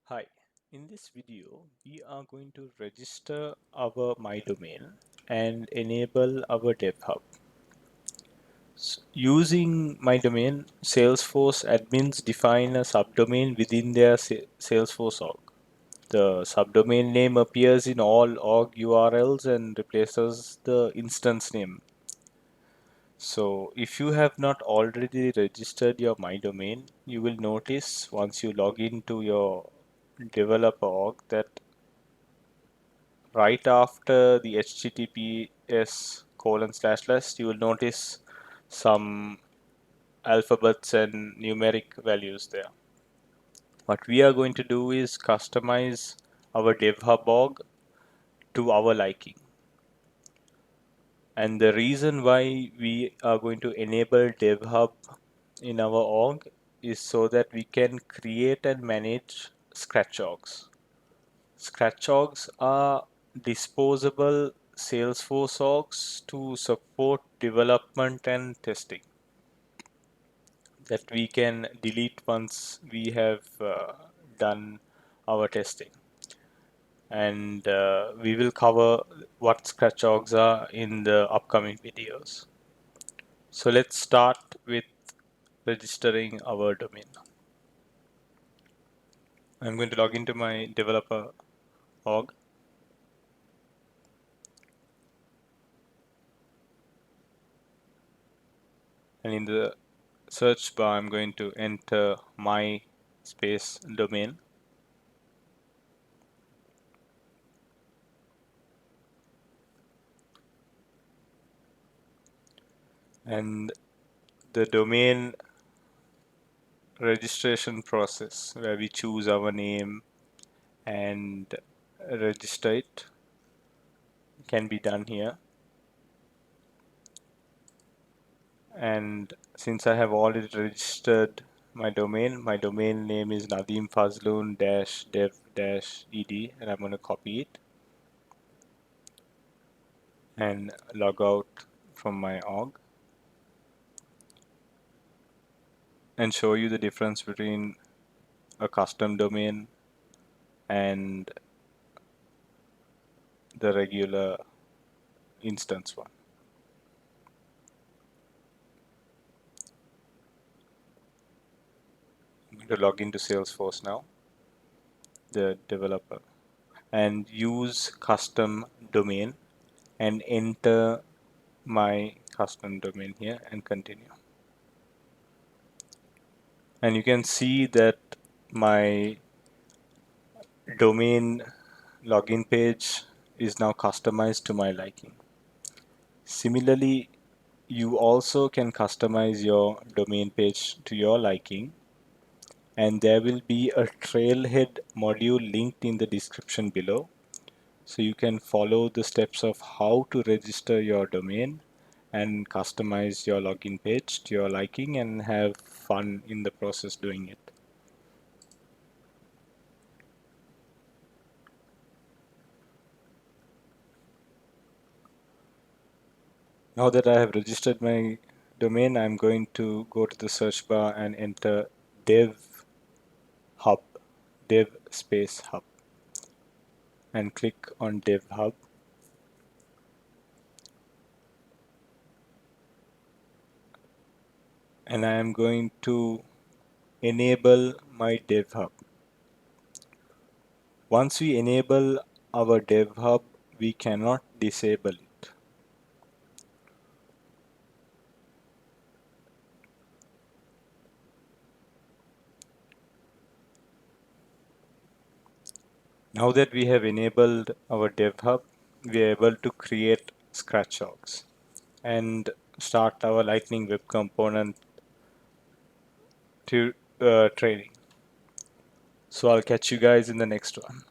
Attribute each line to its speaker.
Speaker 1: Hi, in this video, we are going to register our My Domain and enable our DevHub. Using My Domain, Salesforce admins define a subdomain within their Salesforce org. The subdomain name appears in all org URLs and replaces the instance name. So if you have not already registered your My Domain, you will notice once you log into your developer org that right after the https:// you will notice some alphabets and numeric values there. What we are going to do is customize our DevHub org to our liking. And the reason why we are going to enable DevHub in our org is so that we can create and manage scratch orgs. Scratch orgs are disposable Salesforce orgs to support development and testing that we can delete once we have done our testing. And we will cover what scratch orgs are in the upcoming videos. So let's start with registering our domain. I'm going to log into my developer org. And in the search bar, I'm going to enter my space domain. And the domain registration process where we choose our name and register it can be done here. And since I have already registered my domain name is nadimfazloon-dev-ed, and I'm going to copy it and log out from my org and show you the difference between a custom domain and the regular instance one. I'm going to log into Salesforce now, the developer, and use custom domain and enter my custom domain here and continue. And you can see that my domain login page is now customized to my liking. Similarly, you also can customize your domain page to your liking, and there will be a trailhead module linked in the description below. So you can follow the steps of how to register your domain and customize your login page to your liking and have fun in the process doing it. Now that I have registered my domain, I'm going to go to the search bar and enter dev hub, dev space hub, and click on dev hub. And I am going to enable my dev hub. Once we enable our dev hub, we cannot disable it. Now that we have enabled our dev hub, we are able to create scratch orgs and start our Lightning Web Component to training. So I'll catch you guys in the next one.